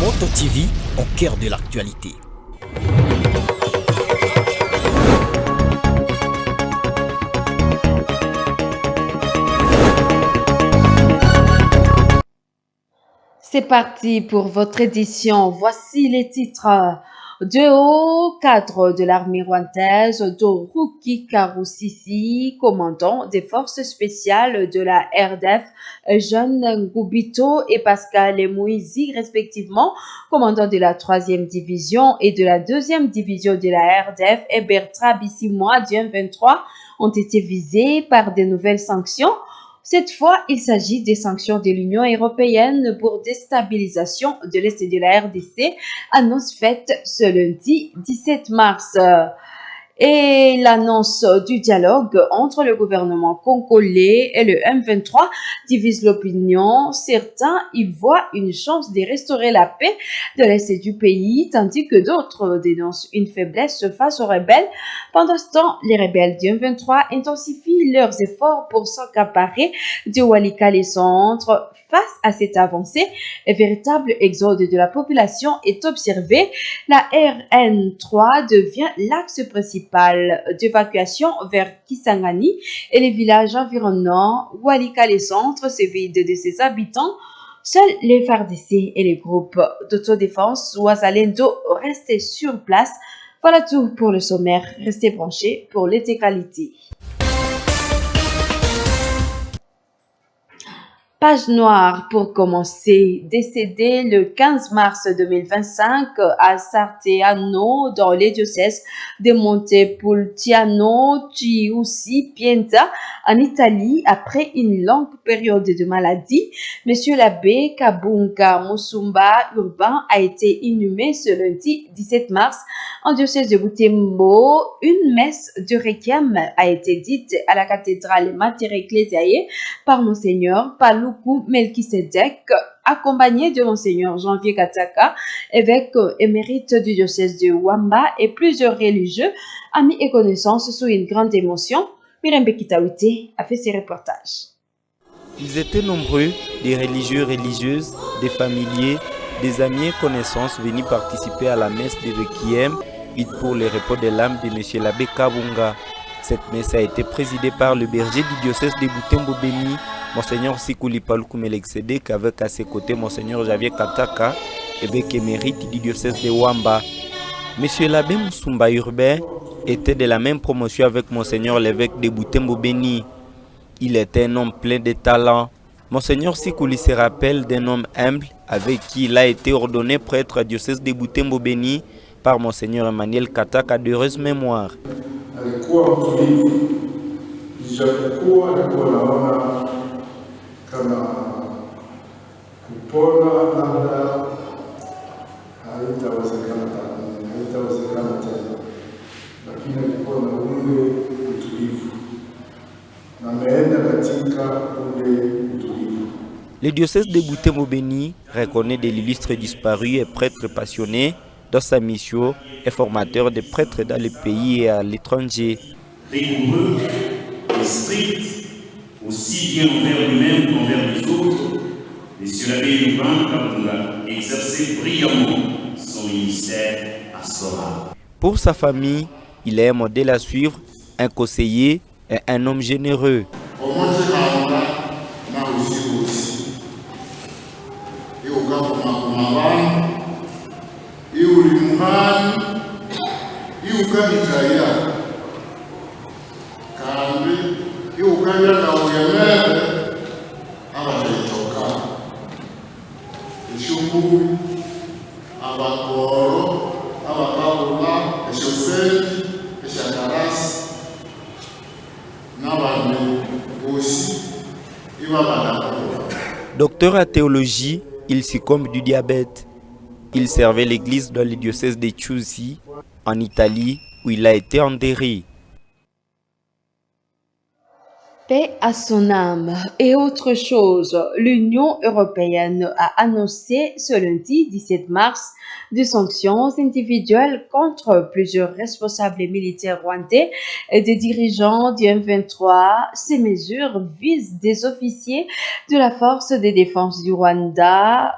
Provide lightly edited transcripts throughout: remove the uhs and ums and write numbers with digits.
Moto TV au cœur de l'actualité. C'est parti pour votre édition. Voici les titres. De haut cadre de l'armée rwandaise, Doruki Karusisi, commandant des forces spéciales de la RDF, Jean Ngubito et Pascal Mouizi, respectivement, commandant de la 3e division et de la 2e division de la RDF, et Bertrand Bissimois du M23, ont été visés par de nouvelles sanctions. Cette fois, il s'agit des sanctions de l'Union européenne pour déstabilisation de l'Est de la RDC, annonce faite ce lundi 17 mars. Et l'annonce du dialogue entre le gouvernement congolais et le M23 divise l'opinion. Certains y voient une chance de restaurer la paix de l'Est du pays, tandis que d'autres dénoncent une faiblesse face aux rebelles. Pendant ce temps, les rebelles du M23 intensifient leurs efforts pour s'accaparer du Walikale centre. Face à cette avancée, un véritable exode de la population est observé. La RN3 devient l'axe principal d'évacuation vers Kisangani et les villages environnants. Walikale centre se vide de ses habitants. Seuls les FARDC et les groupes d'autodéfense Ouazalendo restent sur place. Voilà tout pour le sommaire. Restez branchés pour l'intégralité. Page noire pour commencer. Décédé le 15 mars 2025 à Sarteano dans les diocèses de Montepulciano, Chiusi, Pienza en Italie après une longue période de maladie. Monsieur l'abbé Kabunga Musumba Urbain a été inhumé ce lundi 17 mars en diocèse de Butembo. Une messe de requiem a été dite à la cathédrale Mater Ecclesiae par Monseigneur Paluku Melchisedek, accompagné de Monseigneur Janvier Kataka, évêque émérite du diocèse de Wamba, et plusieurs religieux, amis et connaissances sous une grande émotion. Myriam Bekitaouite a fait ses reportages. Ils étaient nombreux, des religieux, religieuses, des familiers, des amis et connaissances venus participer à la messe de Requiem, pour le repos de l'âme de M. l'abbé Kabunga. Cette messe a été présidée par le berger du diocèse de Butembo Béni, Monseigneur Sikuli Paluku Melchisedek, avec à ses côtés Monseigneur Javier Kataka, évêque émérite du diocèse de Wamba. Monsieur l'abbé Musumba Urbain était de la même promotion avec Monseigneur l'évêque de Butembo Béni. Il était un homme plein de talent. Monseigneur Sikuli se rappelle d'un homme humble avec qui il a été ordonné prêtre au diocèse de Butembo Béni par Monseigneur Emmanuel Kataka d'heureuse mémoire. Alikuwa mtulivu, ijapokuwa alikuwa naona kama kupona labda haitawezekana tena, lakini alikuwa na ule utulivu na ameenda katika ule utulivu. Le diocèse de Butembo Béni reconnaît de l'illustre disparu et prêtre passionné dans sa mission et formateur de prêtres dans le pays et à l'étranger. Rigoureux et strict, aussi bien envers lui-même qu'envers les autres, M. l'abbé Urbain Kabunga exerçait brillamment son ministère pastoral. Pour sa famille, il est un modèle à suivre, un conseiller et un homme généreux. Docteur en théologie, il succombe du diabète. Il servait l'église dans le diocèse de Chiusi, en Italie, où il a été enterré. Paix à son âme. Et autre chose, l'Union européenne a annoncé ce lundi 17 mars des sanctions individuelles contre plusieurs responsables militaires rwandais et des dirigeants du M23. Ces mesures visent des officiers de la force de défense du Rwanda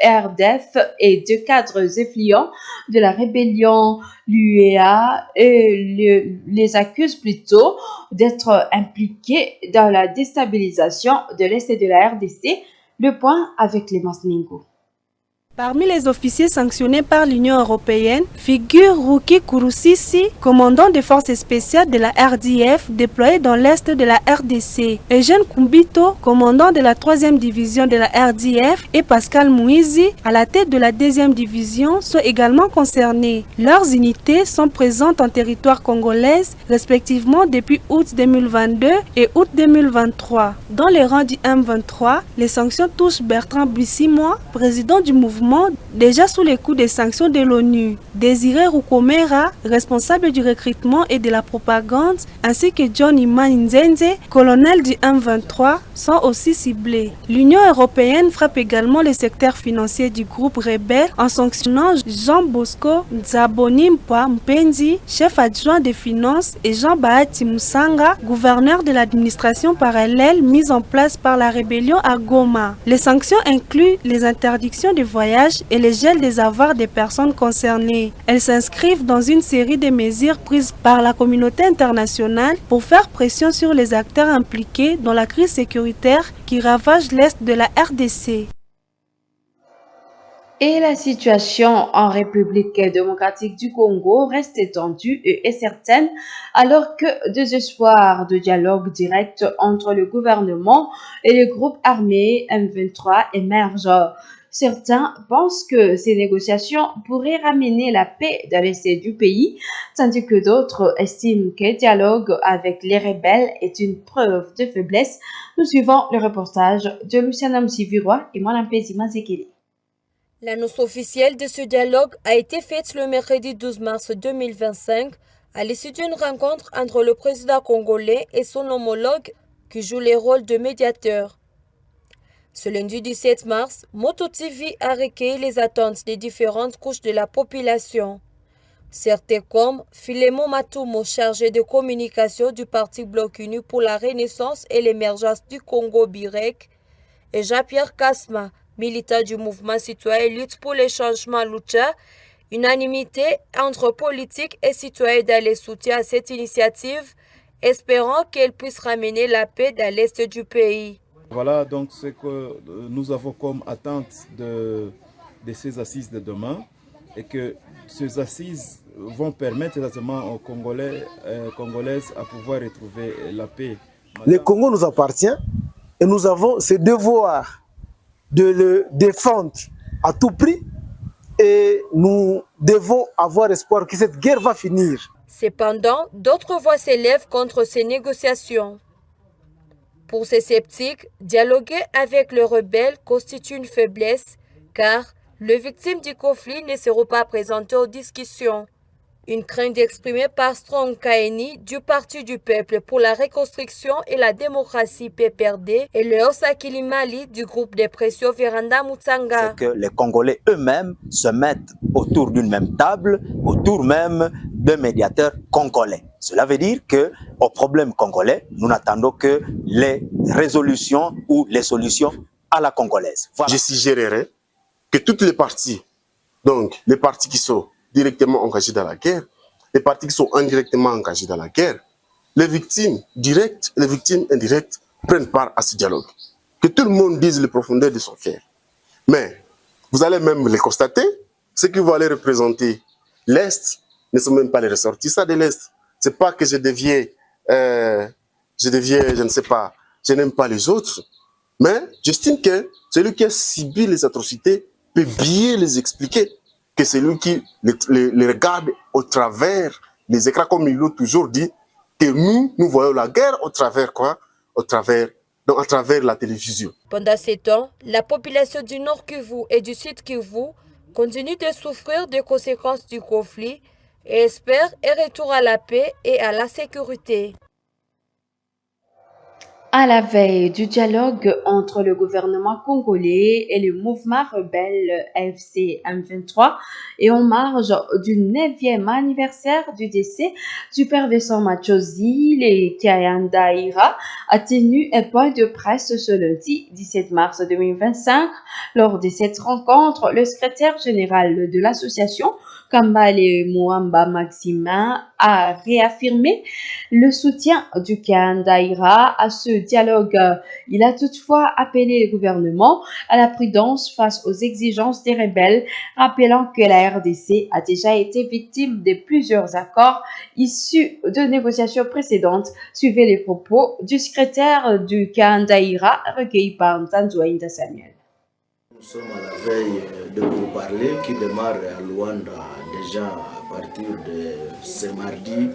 RDF et deux cadres influents de la rébellion l'UEA les accusent plutôt d'être impliqués dans la déstabilisation de l'Est de la RDC. Le point avec Clémence Ningo. Parmi les officiers sanctionnés par l'Union européenne figure Ruki Kurusisi, commandant des forces spéciales de la RDF déployé dans l'est de la RDC. Eugène Kumbito, commandant de la 3e division de la RDF, et Pascal Mouizi, à la tête de la 2e division, sont également concernés. Leurs unités sont présentes en territoire congolais, respectivement depuis août 2022 et août 2023. Dans les rangs du M23, les sanctions touchent Bertrand Bissimois, président du mouvement déjà sous les coups des sanctions de l'ONU, Désiré Rukomera, responsable du recrutement et de la propagande, ainsi que John Iman Nzenze, colonel du M23, sont aussi ciblés. L'Union européenne frappe également le secteur financier du groupe rebelle en sanctionnant Jean Bosco Nzabonimpa Mpenzi, chef adjoint des finances, et Jean Bahati Moussanga, gouverneur de l'administration parallèle mise en place par la rébellion à Goma. Les sanctions incluent les interdictions de voyage et le gel des avoirs des personnes concernées. Elles s'inscrivent dans une série de mesures prises par la communauté internationale pour faire pression sur les acteurs impliqués dans la crise sécuritaire qui ravage l'Est de la RDC. Et la situation en République démocratique du Congo reste tendue et certaine alors que des espoirs de dialogue direct entre le gouvernement et le groupe armé M23 émergent. Certains pensent que ces négociations pourraient ramener la paix dans l'est du pays, tandis que d'autres estiment que le dialogue avec les rebelles est une preuve de faiblesse. Nous suivons le reportage de Luciana Msiviroa et Mwanampezi Mazekele. L'annonce officielle de ce dialogue a été faite le mercredi 12 mars 2025 à l'issue d'une rencontre entre le président congolais et son homologue qui joue les rôles de médiateur. Ce lundi 17 mars, Moto TV a recueilli les attentes des différentes couches de la population. Certains comme Philémon Matoumo, chargé de communication du Parti Bloc Uni pour la Renaissance et l'émergence du Congo Birek, et Jean-Pierre Kasma, militant du mouvement citoyen Lutte pour les changements Lucha, unanimité entre politiques et citoyens dans les soutiens à cette initiative, espérant qu'elle puisse ramener la paix dans l'est du pays. Voilà donc ce que nous avons comme attente de ces assises de demain et que ces assises vont permettre exactement aux Congolais Congolaises à pouvoir retrouver la paix. Le Congo nous appartient et nous avons ce devoir de le défendre à tout prix et nous devons avoir espoir que cette guerre va finir. Cependant, d'autres voix s'élèvent contre ces négociations. Pour ces sceptiques, dialoguer avec les rebelles constitue une faiblesse car les victimes du conflit ne seront pas présentées aux discussions. Une crainte exprimée par Strong Kaeni du Parti du Peuple pour la Reconstruction et la Démocratie PPRD et le Osakili Mali du groupe de pression Véranda Mutsanga. C'est que les Congolais eux-mêmes se mettent autour d'une même table, autour même d'un médiateur congolais. Cela veut dire que au problème congolais, nous n'attendons que les résolutions ou les solutions à la congolaise. Voilà. Je suggérerais que toutes les parties, donc les partis qui sont directement engagés dans la guerre, les partis qui sont indirectement engagés dans la guerre, les victimes directes et les victimes indirectes prennent part à ce dialogue. Que tout le monde dise les profondeurs de son cœur. Mais vous allez même les constater, ceux qui vont aller représenter l'Est ne sont même pas les ressortissants de l'Est. C'est pas que je deviens, je ne sais pas, je n'aime pas les autres, mais j'estime que celui qui a subi les atrocités peut bien les expliquer. Que celui qui les regarde au travers des écrans, comme il l'a toujours dit, que nous voyons la guerre au travers quoi? À travers la télévision. Pendant ces temps, la population du Nord Kivu et du Sud Kivu continue de souffrir des conséquences du conflit et espère un retour à la paix et à la sécurité. À la veille du dialogue entre le gouvernement congolais et le mouvement rebelle AFC M23 et en marge du 9e anniversaire du décès du père Vincent Machozi, le Kayandaïra a tenu un point de presse ce lundi 17 mars 2025. Lors de cette rencontre, le secrétaire général de l'association, Kambale Mouamba Maximin, a réaffirmé le soutien du Kandaïra à ce dialogue. Il a toutefois appelé le gouvernement à la prudence face aux exigences des rebelles, rappelant que la RDC a déjà été victime de plusieurs accords issus de négociations précédentes. Suivez les propos du secrétaire du Kandaïra recueillis par Ntanzouaïnda Samuel. Nous sommes à la veille de pourparlers qui démarre à Luanda déjà à partir de ce mardi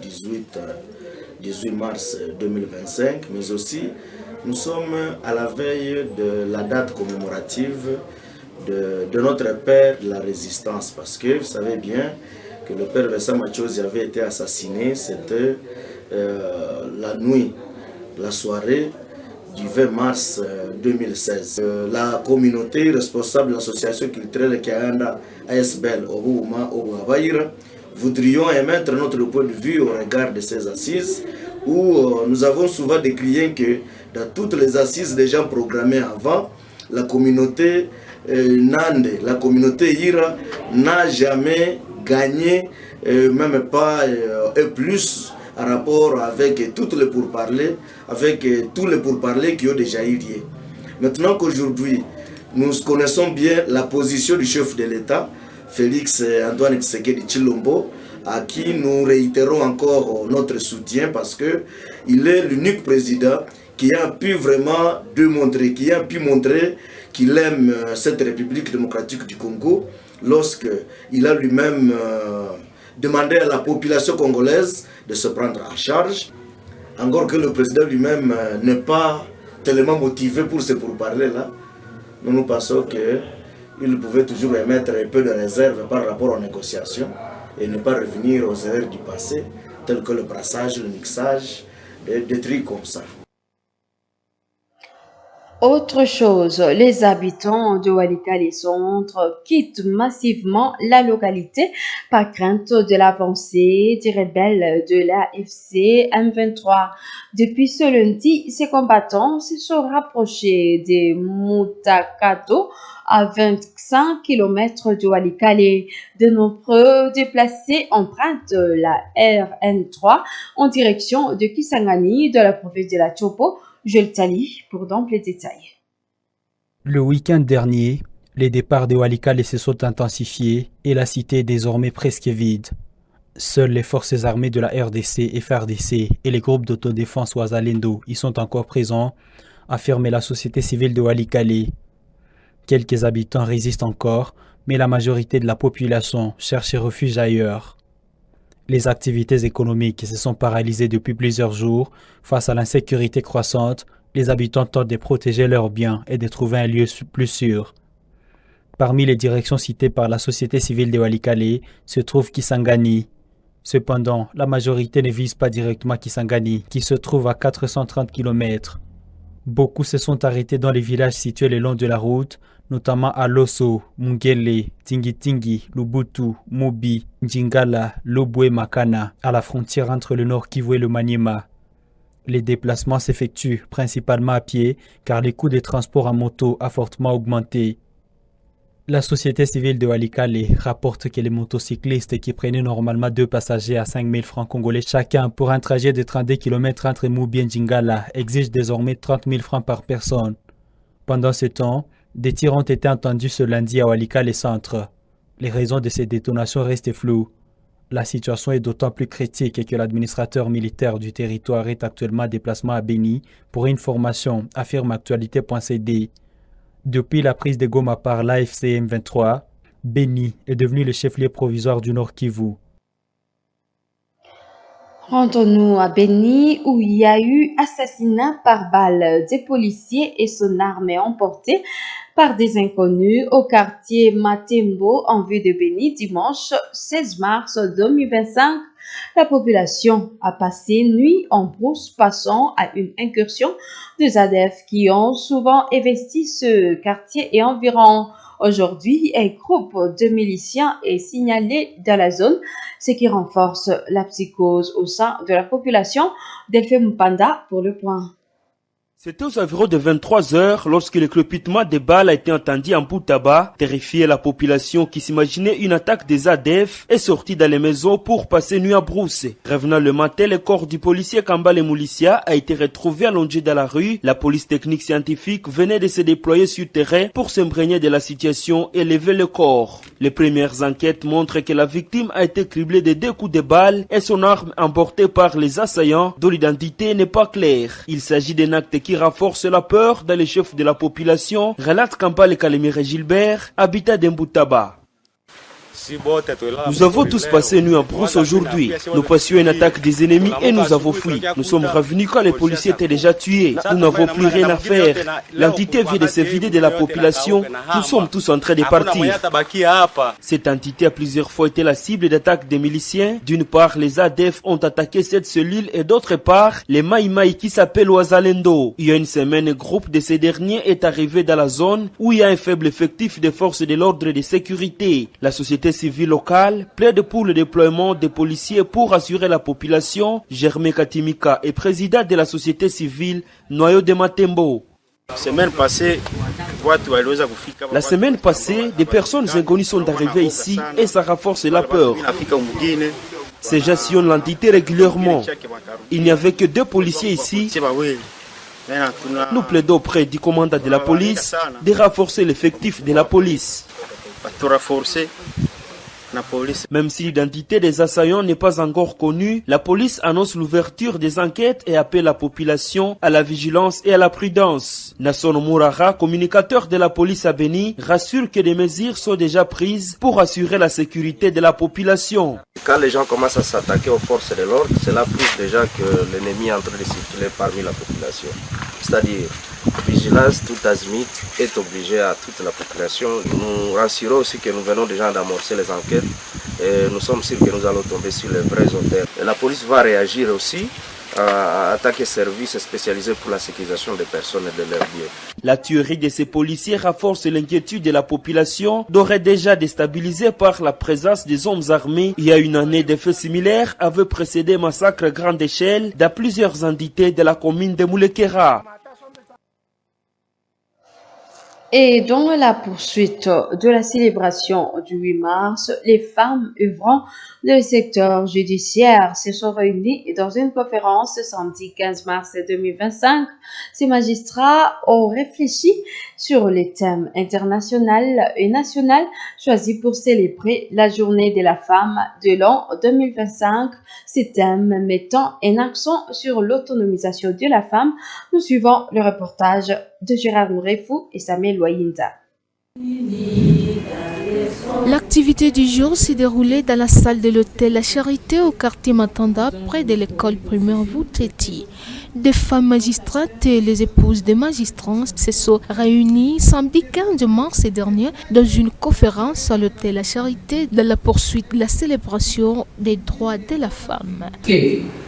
18 mars 2025, mais aussi nous sommes à la veille de la date commémorative de notre père de la résistance, parce que vous savez bien que le père Vincent Machozi avait été assassiné, c'était la nuit, la soirée du 20 mars 2016. La communauté responsable de l'association culturelle Kianda ASBL Obouma Oboabaïra voudrions émettre notre point de vue au regard de ces assises où nous avons souvent décrié que dans toutes les assises déjà programmées avant, la communauté Nande, la communauté Ira n'a jamais gagné, même pas un plus en rapport avec tous les pourparlers, qui ont déjà eu lieu. Maintenant qu'aujourd'hui, nous connaissons bien la position du chef de l'État, Félix Antoine Tshisekedi Tshilombo, à qui nous réitérons encore notre soutien parce qu'il est l'unique président qui a pu vraiment démontrer, qui a pu montrer qu'il aime cette République démocratique du Congo lorsqu'il a lui-même demandé à la population congolaise de se prendre en charge, encore que le président lui-même n'est pas tellement motivé pour ce pourparlers-là. Nous pensons qu'il pouvait toujours émettre un peu de réserve par rapport aux négociations et ne pas revenir aux erreurs du passé, telles que le brassage, le mixage, des trucs comme ça. Autre chose, les habitants de Walikale Centre quittent massivement la localité par crainte de l'avancée des rebelles de la FC M23. Depuis ce lundi, ces combattants se sont rapprochés de Mutakato à 25 km de Walikale. De nombreux déplacés empruntent la RN3 en direction de Kisangani de la province de la Chopo. Jules Tali pour d'amples détails. Le week-end dernier, les départs de Walikale se sont intensifiés et la cité est désormais presque vide. Seules les forces armées de la RDC, FRDC et les groupes d'autodéfense Ouazalendo y sont encore présents, affirme la société civile de Walikale. Quelques habitants résistent encore, mais la majorité de la population cherche refuge ailleurs. Les activités économiques se sont paralysées depuis plusieurs jours. Face à l'insécurité croissante, les habitants tentent de protéger leurs biens et de trouver un lieu plus sûr. Parmi les directions citées par la société civile de Walikale se trouve Kisangani. Cependant, la majorité ne vise pas directement Kisangani, qui se trouve à 430 km. Beaucoup se sont arrêtés dans les villages situés le long de la route, notamment à Loso, Mungele, Tingitingi, Lubutu, Mobi, Njingala, Lobwe Makana, à la frontière entre le Nord Kivu et le Maniema. Les déplacements s'effectuent principalement à pied car le coût des transports en moto a fortement augmenté. La société civile de Walikale rapporte que les motocyclistes qui prenaient normalement 2 passagers à 5 000 francs congolais chacun pour un trajet de 32 km entre Mobi et Njingala exigent désormais 30 000 francs par personne. Pendant ce temps, des tirs ont été entendus ce lundi à Walikale Centre. Les raisons de ces détonations restent floues. La situation est d'autant plus critique que l'administrateur militaire du territoire est actuellement en déplacement à Beni pour une formation, affirme Actualité.cd. Depuis la prise de Goma par l'AFC M23, Beni est devenu le chef-lieu provisoire du Nord Kivu. Rendons-nous à Beni où il y a eu assassinat par balle des policiers et son arme emportée par des inconnus au quartier Matembo en vue de Béni dimanche 16 mars 2025. La population a passé nuit en brousse passant à une incursion des ADF qui ont souvent investi ce quartier et environ. Aujourd'hui, un groupe de miliciens est signalé dans la zone, ce qui renforce la psychose au sein de la population. Delphine Mpanda pour le point. C'était aux environs de 23 heures lorsque le crépitement des balles a été entendu en Boutaba, terrifié la population qui s'imaginait une attaque des ADF est sortie dans les maisons pour passer nuit à brousse. Revenant le matin, le corps du policier Kambale Moulissia a été retrouvé allongé dans la rue. La police technique scientifique venait de se déployer sur terrain pour s'imprégner de la situation et lever le corps. Les premières enquêtes montrent que la victime a été criblée de 2 coups de balle et son arme emportée par les assaillants dont l'identité n'est pas claire. Il s'agit d'un acte qui renforce la peur dans les chefs de la population, relate Kampale Kalemire Gilbert, habitat d'Mboutaba. Nous avons tous passé nuit en brousse aujourd'hui. Nous passions une attaque des ennemis et nous avons fui. Nous sommes revenus quand les policiers étaient déjà tués. Nous n'avons plus rien à faire. L'entité vient de se vider de la population. Nous sommes tous en train de partir. Cette entité a plusieurs fois été la cible d'attaques des miliciens. D'une part, les ADF ont attaqué cette cellule et d'autre part, les Maïmaï qui s'appellent Ouazalendo. Il y a une semaine, un groupe de ces derniers est arrivé dans la zone où il y a un faible effectif des forces de l'ordre et de sécurité. La société civile locale plaide pour le déploiement des policiers pour assurer la population. Germain Katimika est président de la société civile Noyau de Matembo. La semaine passée, des personnes inconnues sont arrivées ici et ça renforce la peur. Ces gens sillonnent l'entité régulièrement. Il n'y avait que 2 policiers ici. Nous plaidons auprès du commandant de la police de renforcer l'effectif de la police. Même si l'identité des assaillants n'est pas encore connue, la police annonce l'ouverture des enquêtes et appelle la population à la vigilance et à la prudence. Nasson Mourara, communicateur de la police à Béni, rassure que des mesures sont déjà prises pour assurer la sécurité de la population. Quand les gens commencent à s'attaquer aux forces de l'ordre, cela prouve déjà que l'ennemi est en train de circuler parmi la population. C'est-à-dire, vigilance tout azimut est obligée à toute la population. Nous rassurons aussi que nous venons déjà d'amorcer les enquêtes et nous sommes sûrs que nous allons tomber sur les vrais auteurs. Et la police va réagir aussi à attaquer services spécialisés pour la sécurisation des personnes et de leurs biens. La tuerie de ces policiers renforce l'inquiétude de la population, d'ores déjà déstabilisée par la présence des hommes armés. Il y a une année, des faits similaires avaient précédé massacres à grande échelle dans plusieurs entités de la commune de Moulekera. Et dans la poursuite de la célébration du 8 mars, les femmes œuvrant dans le secteur judiciaire se sont réunies dans une conférence samedi 15 mars 2025. Ces magistrats ont réfléchi sur les thèmes internationaux et nationaux choisis pour célébrer la journée de la femme de l'an 2025. Ces thèmes mettant un accent sur l'autonomisation de la femme. Nous suivons le reportage de Gérard Mourefou et Samuel Wayinda. L'activité du jour s'est déroulée dans la salle de l'hôtel La Charité au quartier Matanda, près de l'école primaire Vouteti. Des femmes magistrates et les épouses des magistrats se sont réunies samedi 15 mars dernier dans une conférence à l'hôtel La Charité dans la poursuite de la célébration des droits de la femme.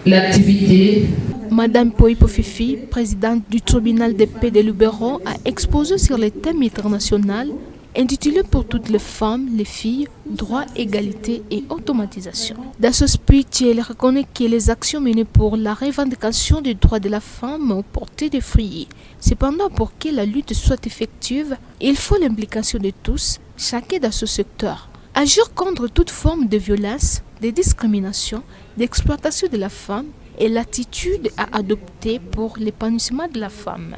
L'activité. Madame Poipo Fifi, présidente du tribunal de paix de Luberon, a exposé sur les thèmes internationaux intitulé pour toutes les femmes, les filles, droit, égalité et automatisation. Dans ce speech, elle reconnaît que les actions menées pour la revendication des droits de la femme ont porté des fruits. Cependant, pour que la lutte soit effective, il faut l'implication de tous, chacun dans ce secteur. Agir contre toute forme de violence, de discrimination, d'exploitation de la femme et l'attitude à adopter pour l'épanouissement de la femme.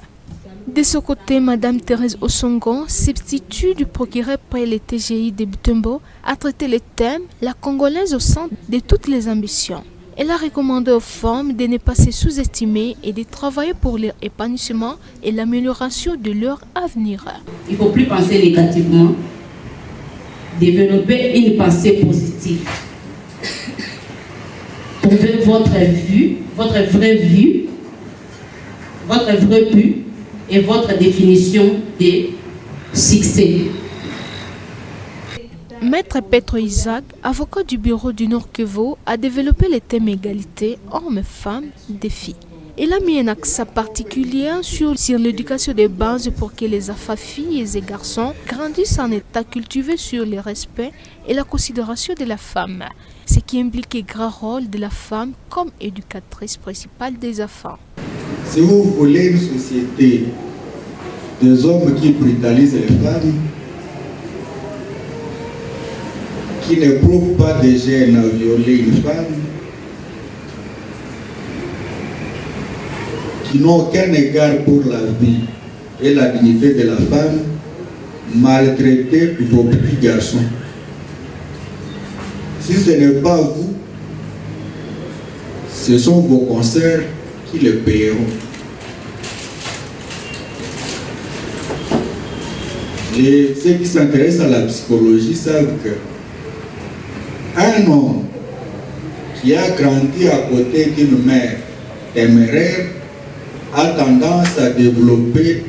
De ce côté, Mme Thérèse Osongon, substitut du procureur près le TGI de Butembo, a traité le thème « La Congolaise au centre de toutes les ambitions ». Elle a recommandé aux femmes de ne pas se sous-estimer et de travailler pour leur épanouissement et l'amélioration de leur avenir. Il ne faut plus penser négativement, développer une pensée positive. Trouvez votre vue, votre vraie vue, votre vrai but et votre définition de succès. Maître Petro Isaac, avocat du bureau du Nord-Kivu, a développé le thème égalité hommes-femmes défis. Il a mis un accent particulier sur l'éducation des bases pour que les enfants, filles et garçons grandissent en état cultivé sur le respect et la considération de la femme, ce qui implique le grand rôle de la femme comme éducatrice principale des enfants. Si vous voulez une société des hommes qui brutalisent les femmes, qui n'éprouvent pas de gêne à violer une femme, qui n'ont aucun égard pour la vie et la dignité de la femme, maltraiter vos petits garçons. Si ce n'est pas vous, ce sont vos concerts qui le paieront. Et ceux qui s'intéressent à la psychologie savent que un homme qui a grandi à côté d'une mère téméraire a tendance à développer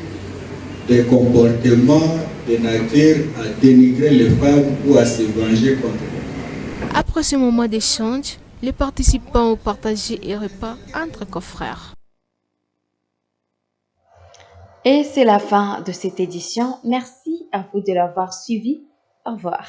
des comportements de nature à dénigrer les femmes ou à se venger contre elles. Après ce moment d'échange, les participants ont partagé un repas entre confrères. Et c'est la fin de cette édition. Merci à vous de l'avoir suivi. Au revoir.